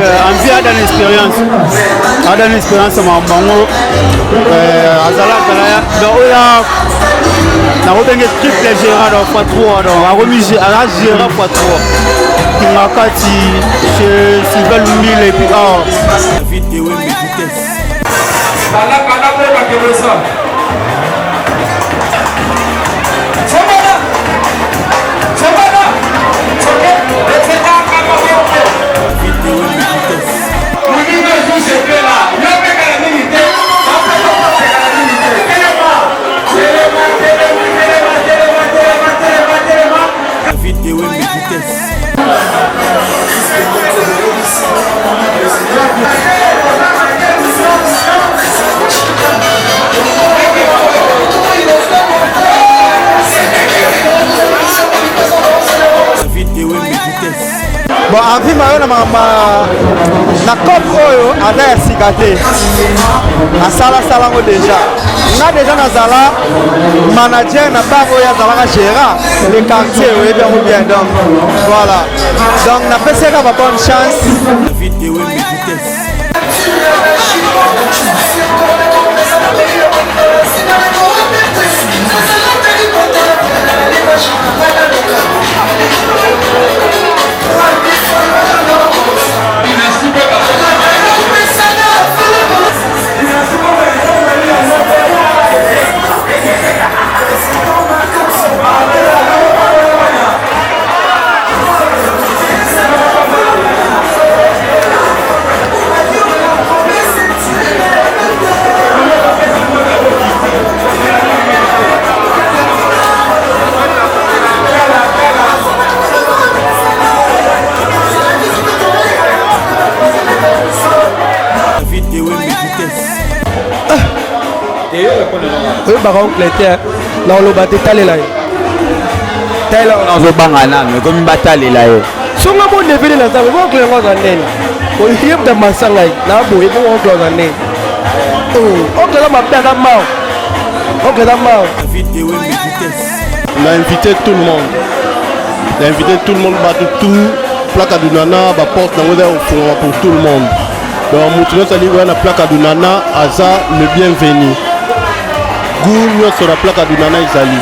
envie à une expérience. À une expérience, maman, azala donc il y a une triple gérard dans fois 3 donc a remis à gérard fois 3 qui m'a kati chez Sylvain Lumile et puis vidéo vitesse. Bon, envie mayo na cop oyo ada ya sika te asala déjà nga déjà nazala manager na bango oyo azalaka gérant le quartier oyebi yango bien donc voilà donc napesaka ba bonne chance baroncle te na oloba te talela ye talela nazobanga nano ekomi batalela ye songa bondevele na nzambe booncle yango aza ndeni oyebda masanga ye na boye bo oncle aza ndeni oncle aza mabe aza mao oncle aza mao on a invité tout le monde bato tout plaque du nana baporte nango eza ofungwa pour tout le monde donc motu nyonso alingi oya na plaque du nana aza le bienvenu goût nyonso na plaque du nana ezali.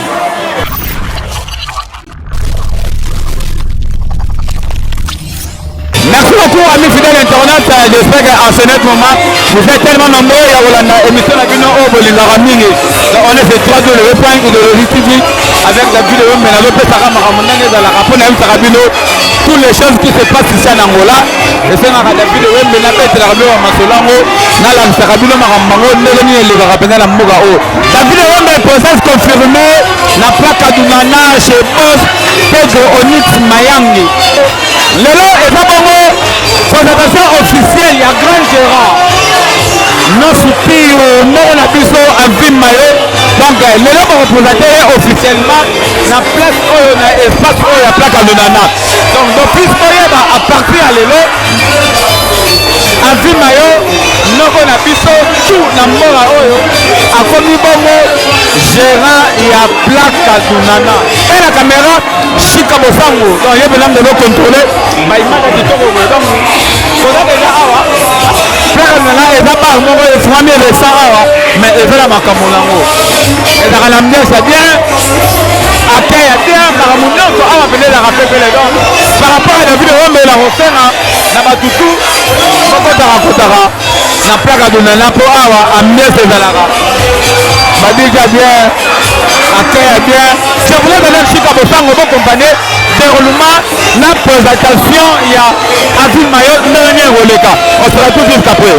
Merci beaucoup amis fidèles internautes, j'espère qu'en ce moment vous êtes tellement nombreux à Rolanda émission la Bino au Bolingara Mingi. On est fait 3 TV avec la vidéo mais la Lopé Sarah Maramondane dans la rapport Sarabino toutes les choses qui se passent ici en Angola et c'est dans la vidéo mais la bête la radio Masolango na la Sarabino Maramango Neloni et les rappels la Moga O. La vidéo mais process confirmé la plaque du Nana chez Boss Pedro Onyx Mayangi. Lelo et Babongo, présentation officielle, il y a grand gérant. Non soutien, non la biso à Mayo. Donc, Lelo va représenter officiellement la place où on a espace où il y a plaque à Lunana. Donc, d'office, à partir à Lelo, à Mayo, non on a biso tout la mort à Oyo. A commis bongo, gérant, il y a plaque à Lunana. Et la caméra, Chika Bosango, donc il y a besoin de le contrôler. Mais il m'a dit tout le monde. Donc, il faut déjà avoir. Plaque à Lunana, et d'abord, moi, il faut amener les Sahara, mais il veut la Makamolango. Et dans l'ambiance, c'est bien. Accueil, bien, par mon nom, on va venir la rappeler les dents. Par rapport à la vidéo, mais la refaire, na Batoutou, na plaque à Lunana, pour avoir amené ces alara. Badija bien, accueil bien. Si vous voulez donner un chic à vos sangs, vos compagnies, déroulement, la présentation, il y a Avil Mayo, Néné Roleka. On sera tout juste après.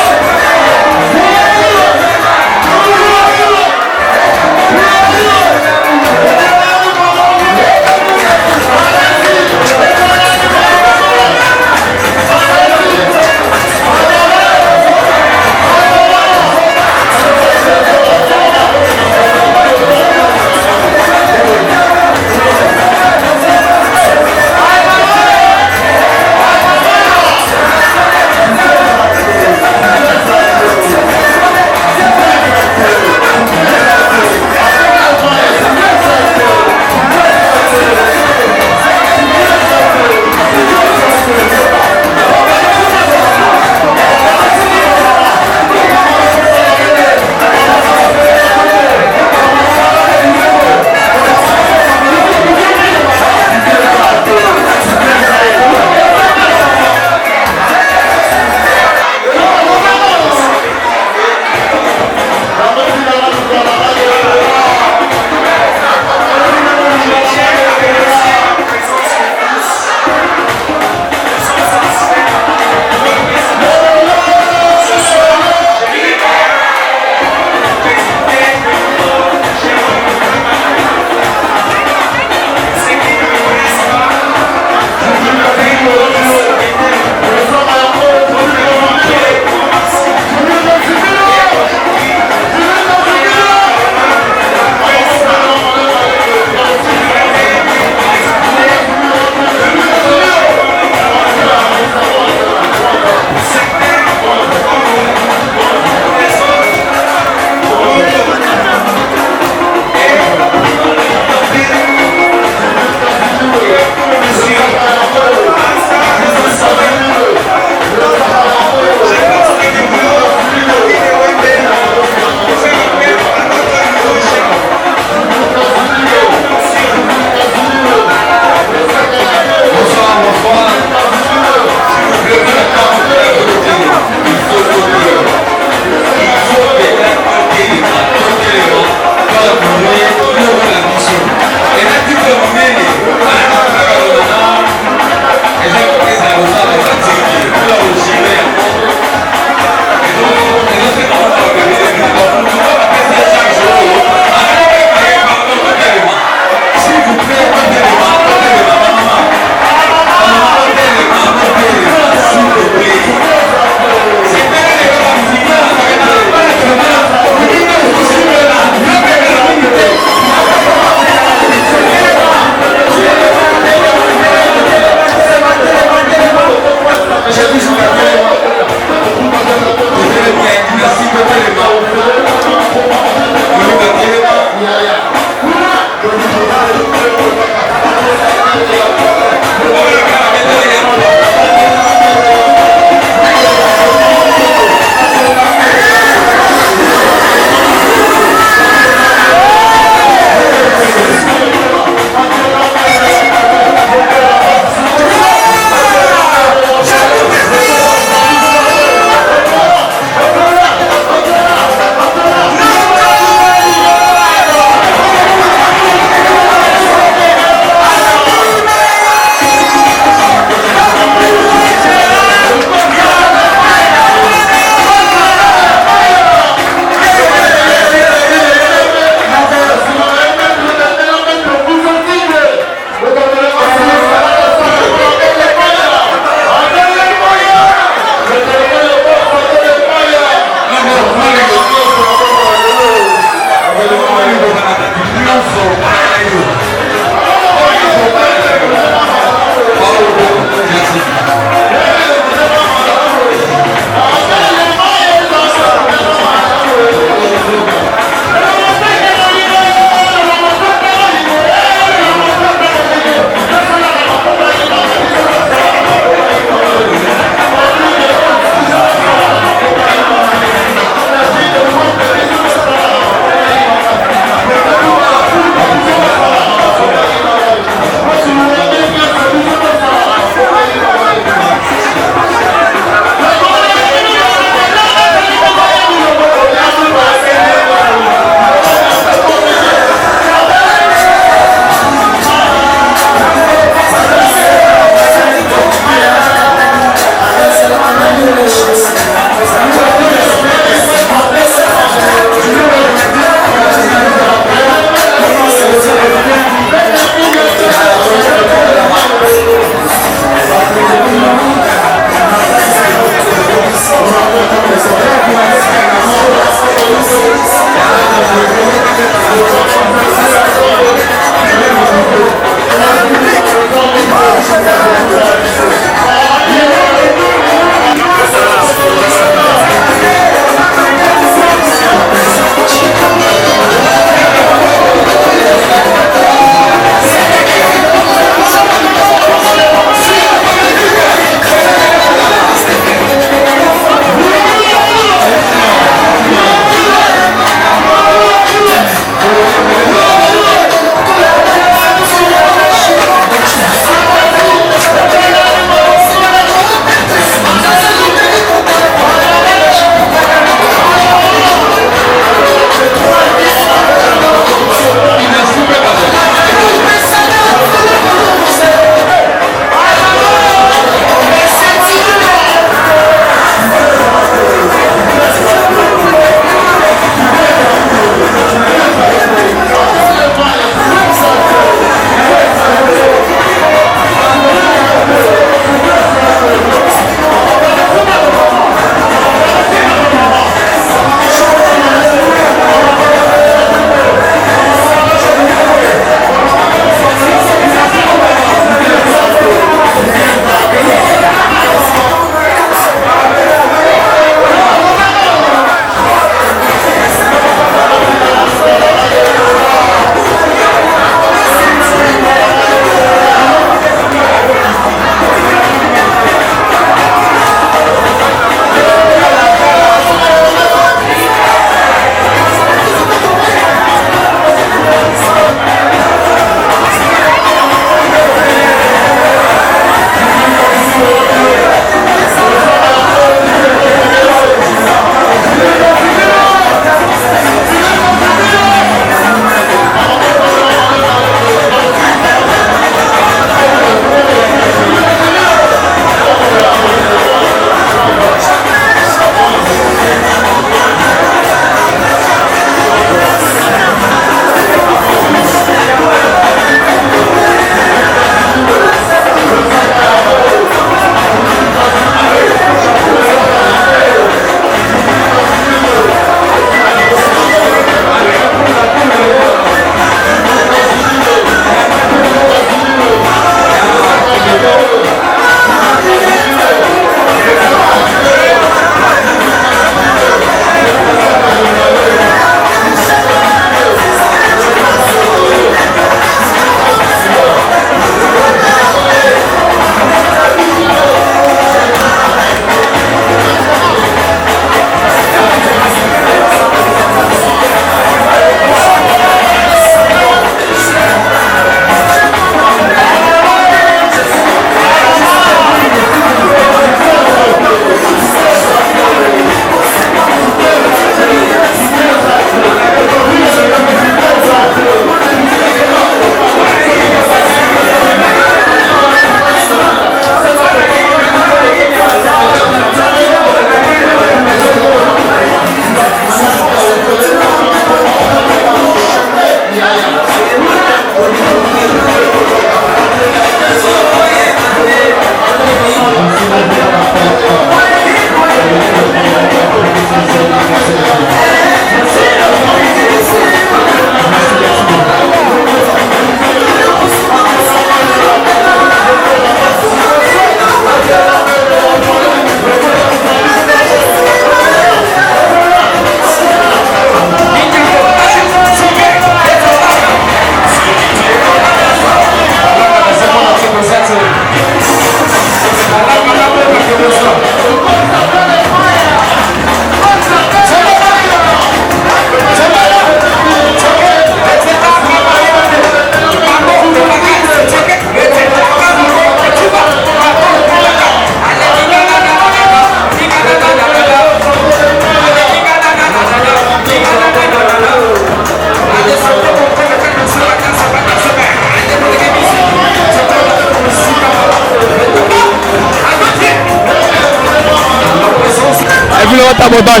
ville de Tabotan.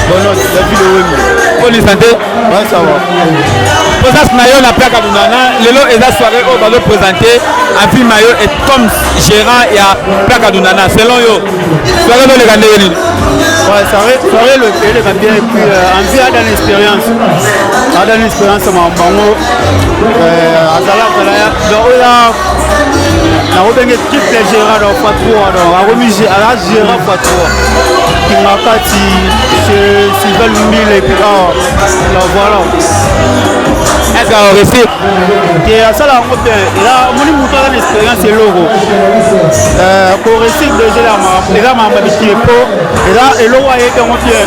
Bonne, la ville de Wembe. Bonne santé. Ouais, ça va. Présence Nayo na plaque à Dunana. Lelo et la soirée au balo présenté. Avi Mayo est comme gérant et à plaque à Dunana. Selon yo, soirée dans les Gandéni. Ouais, soirée le pays va bien. Et puis, Avi a dans l'expérience. A dans l'expérience, Mambango. Azala, donc là, na obenge triple gérant dans Fatroua. Donc, a remis à la gérant Fatroua. Qui m'a kati chez Sylvain Mille et puis là, voilà. Est-ce qu'on réussit? Et à ça, là, on a une expérience et logo. Pour réussir déjà là, ma petit épo, et là, et l'eau a été en pied.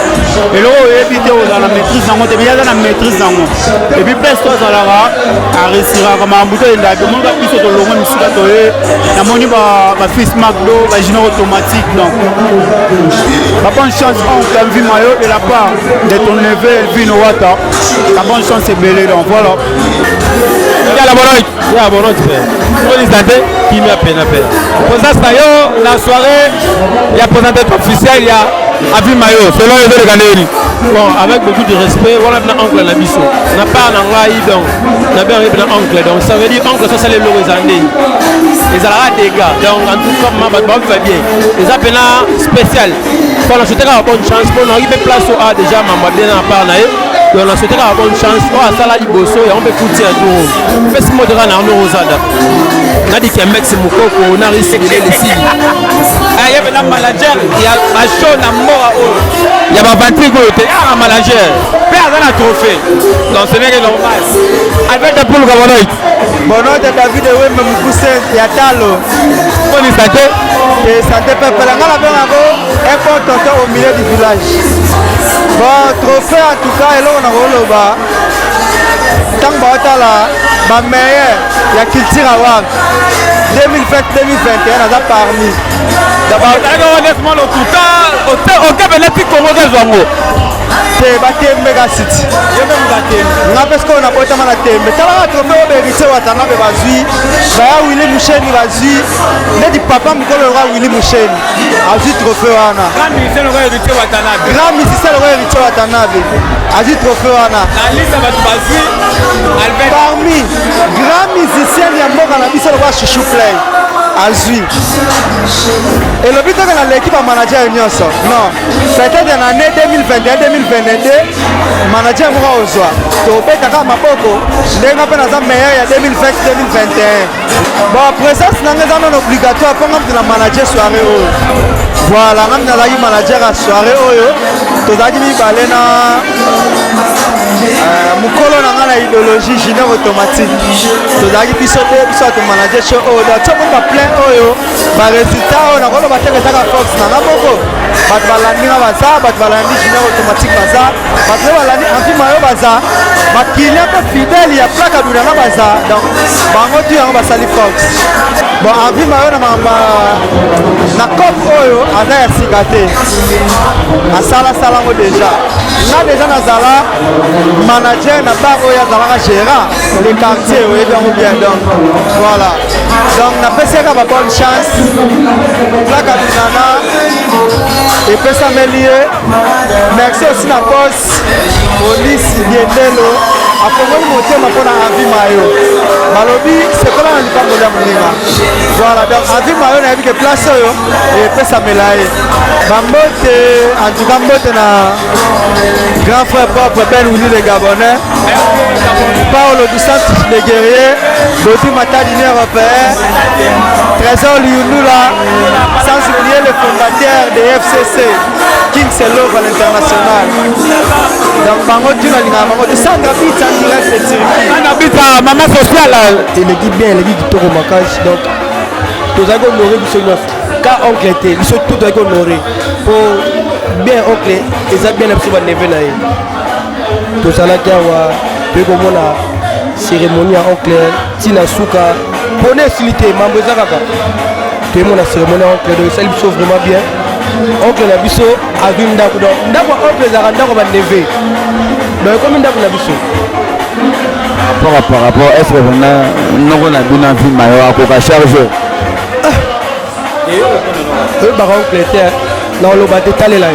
Et l'eau a été dans la maîtrise, mais il y a dans la maîtrise. Et puis, presque toi, ça là, à réussir à comme un bouton d'âge. Mon gars, plus de l'eau, nous sommes tombés. La monnaie va fils McDo, va générer automatique. Donc, la bonne chance, on a vu Mayo de la part de ton neveu, Elvin Ouata. La bonne chance est belle, donc voilà. Il y a la bonne. Il y a la bonne. On est santé. Qui m'a peine à peine. Pour ça, la soirée, il y a présentateur officiel, il y a Avi Mayo, selon les autres Gandéni. Bon, avec beaucoup de respect, voilà un oncle à la mission. On n'a pas un anglais, donc on a bien un oncle. Donc ça veut dire oncle, ça c'est les lois des années. Les alara des gars. Donc en tout cas, ma bande va bien. Les appels spécial. Pour la souhaiter la bonne chance, pour nous arriver place au A déjà, ma bande bien en part. Donc on a souhaité la bonne chance. Pour la salle Iboso et on peut foutre un tour. Fais ce mot de rana en Rosada. On a dit qu'il y a un mec, c'est mon coco, on a réussi à les signes. Il y avait un manager, il y a un show, un mort à eau. Il y a un ventricle, il y a un manager. Personne n'a trophée. Donc ce n'est que normal. Avec des poules comme on a eu. Bono de David de Wembe Moukoussin, il y a Talo. Bonne santé. Et santé peuple. La un bon tonton au milieu du village. Bon, trophée en tout cas, et là on a roulé au bas. Tant que ma meilleure, il y a culture à voir. 2020-2021, on a parmi. D'abord, honnêtement, le total, au Cap, il y a plus de Mega City. On a parce qu'on a pas été mal à thème. Mais quand on a trouvé au Bérité, on a trouvé Bazui. Willy Moucheni Bazui. Mais du papa, on a trouvé Willy Moucheni. Azui trophée Wana. Grand musicien le roi héritier Watanabe. Grand musicien le roi héritier Watanabe. Azui trophée Wana. La liste va être Bazui. Parmi grand musicien, il y a mort à la mission le roi Chouchou Play. Azui. Et le but de l'équipe à manager union ça. Non. Peut-être en année 2021-2022, manager moi au soir. To betaka maboko. Ndenga pe na za meilleur ya 2020-2021. Bon présence na ngeza non obligatoire pour ngam na manager soirée o. Voilà, ngam na la manager à soirée oyo. To zaki mi balena mukolo na ngana idéologie junior automatique. To zaki biso to manager show o. Da chomo ba plein oyo. Ba résultat on a ko ba teka taka Fox na ngaboko. Bat balandi na baza, bat balandi junior automatique baza. Bat balandi Avi Mayo baza. Bat client peu fidèle ya plaque à Dunana baza. Donc bango tu en basali Fox. Bon Avi Mayo na cop oyo aza ya sikate. Asala ngo déjà. Na déjà na zala manager na bar oyo azalaka gérant les quartiers oyo bien donc voilà. Donc na peseka ba bonne chance. Plaque à Dunana et puis ça me lié. Merci aussi la boss police Biendelo a promis monter ma pour Avi Mayo. Malobi c'est comme un lipango de Moninga. Voilà donc Avi Mayo na que place yo et puis ça me laé. Bambote en tout cas mbote na grand frère propre Ben Willy les Gabonais. Paolo du centre des guerriers, Dodi Matadi européen, Trésor Liunula, sans oublier le fondateur de FCC, King Selo à l'international. Donc, Bango Djuna Bango de Sandra Bita en direct de Turquie. Sandra Bita, maman sociale. Il est bien, il est qui tourne au macage. Donc, nous avons honoré ce neuf. Car oncle était, nous sommes tous honorés. Pour bien oncle, ils ont bien absolument nevé naï. Tout ça là, il y a une cérémonie à oncle, Tina Souka. Bonne facilité, Mambo Zakaka. Tout le monde a cérémonie à oncle, donc ça lui sauve vraiment bien. Oncle Nabiso a vu Ndako. Ndako oncle Zarandako va nevé. Donc comme Ndako Nabiso. Par rapport, est-ce que vous avez bien envie de Mayo à Coca charge? Le baron était là, on l'a détalé là.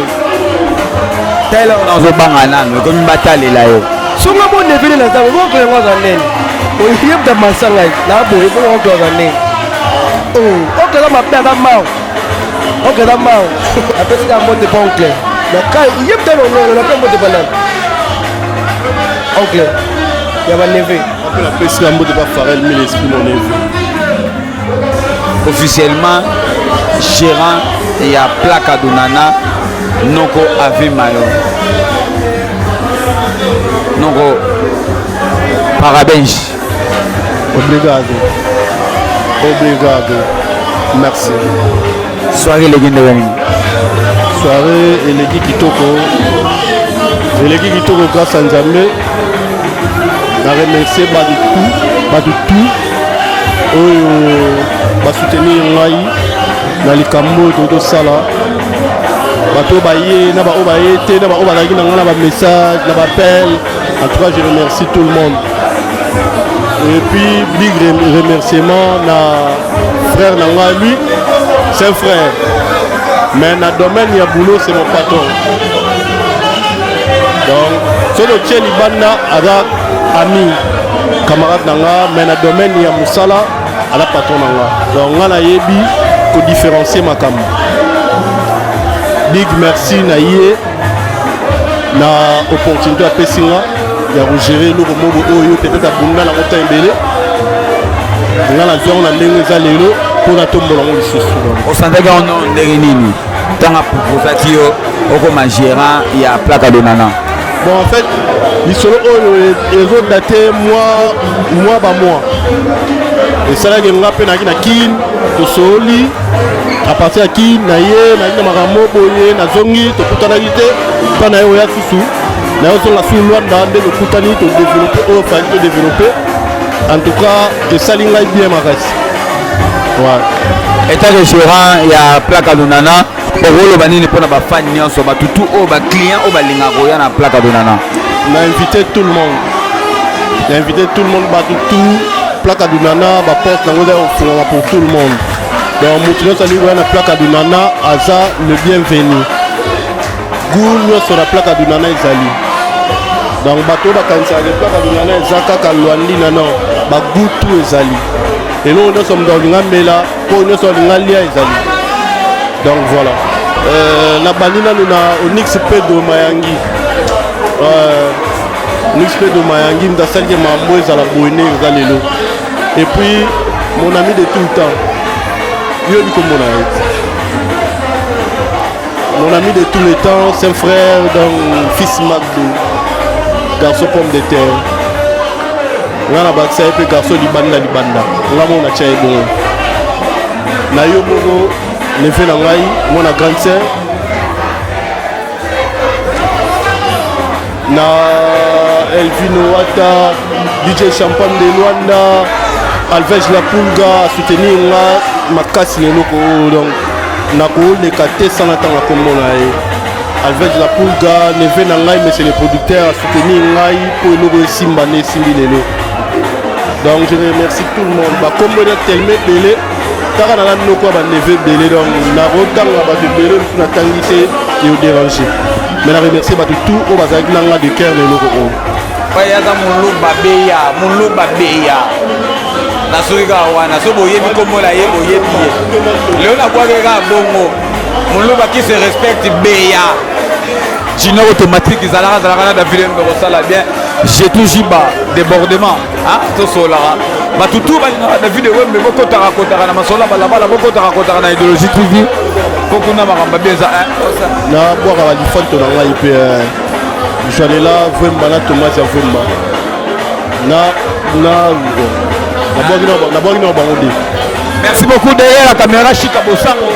Taylor nazobanga nano ekomi batalela yo songa bo nevele na nzambe bongo yango aza nene oyebda masanga na boye bongo onke aza nene onke aza mabe aza mao onke aza mao apesika mbote pa oncle nakai yebda lololo nape mbote banana oncle ya baneve ape napesika mbote pa Pharrell mille esprit mon neveu officiellement gérant ya Plaka Donana Noko Ave Mayo Noko parabéns. Obrigado merci Soirée légendaire. Soirée eleki kitoko grâce à Nzambe na remercier badu tout oyo basoutenir ngai na likambo tozosala bato baye na bao baye te na bao bazalaki na ngai na bamessage na bappel. En tout cas je remercie tout le monde et puis big remerciement na frère na ngai, lui c'est un frère mais na domaine ya boulot c'est mon patron. Donc solo tie libanda aza ami camarade na nga mais na domaine ya musala ala patron na nga. Donc nga nayebi ko différencier makambo. Big merci na ye na opportunité apesi nga ya kogérer eloko moko oyo peut-être abunda na kota ebele nga na zwango na ndenge eza lelo mpona tombola ngo lisusu. Osantaki ono ndenge nini ntango aproposaki yo okoma gérant ya Plaka Donana? Bon en fait lisolo oyo ezodate mois ba mois esalaki nga mpe naki na kine tosoli à partir ya kine na ye naki na makambo boye nazongi tokutanaki te mpa na ye oya susu na ye ozonga su lwanda nde tokutani todéveloppe oyo fali todéveloppe. En tout cas esali ngai bien makasi. État de gérant ya Plaka Donana okoloba nini mpona bafani nyonso batutu oyo baclient oyo balingaka koya na Plaka Donana? Na invité tout le monde batutu Plaka Donana baporte nango eza ofungama pour tout le monde. Donc motu nyonso alingi koya na Plaka Donana aza le bienvenu. Goût nyonso na Plaka Donana ezali. Donc bato bakanisaka Plaka Donana eza kaka lwandi nano bagoût tout ezali. eloko nyonso moto alinga mela mpo nyonso alinga lia ezali. Donc voilà na bandi nanu na Onyx Pedro Mayangi Onyx Pedro Mayangi nda salike mambo ezala boyene eza lelo. Et puis mon ami de tout le temps yo likomona ye mon ami de tout le temps, c'est un frère donc fils Magdo garçon pomme de terre nga na bakisa ye mpe garçon libanda nga mona tia ye bongo na yo bongo neve na ngai mwana grande sœur na Elvino Wata DJ Champagne de Luanda Alvej La Pulga soutenir nga makasi leloko donc nakoleka te sana ntango akombo na ye. Alvej La Pulga neve na ngai monsieur le producteur soutenir ngai mpo eloko esimba nde esimbi lelo. Donc je remercie tout le monde bakombo eza tellement ebele kaka na noko ya baneve ebele donc nakotanga bato ebele mpo natangi te eodérange mais na remercie bato tout oyo bazalaki na nga de cœur leloko oyo oyo aza moluba beya nasoki kaka wana so boyebi kombo na ye boyebi ye lelo nabwaki kaka bongo moluba qui se respecte beya junior automatique ezalaka na David Mbe kosala bien jetu jiba débordement tosolaka bato tu balingaka David Wembe bokotaka na masola balabala bokotaka na idéologie tv kokuna makambo bien eza na bwaka balifanto na ngai mpe joanela Vemba na Thomas ya Vemba nabwaki na bango de. Merci beaucoup derrière la caméra Chika Bosango.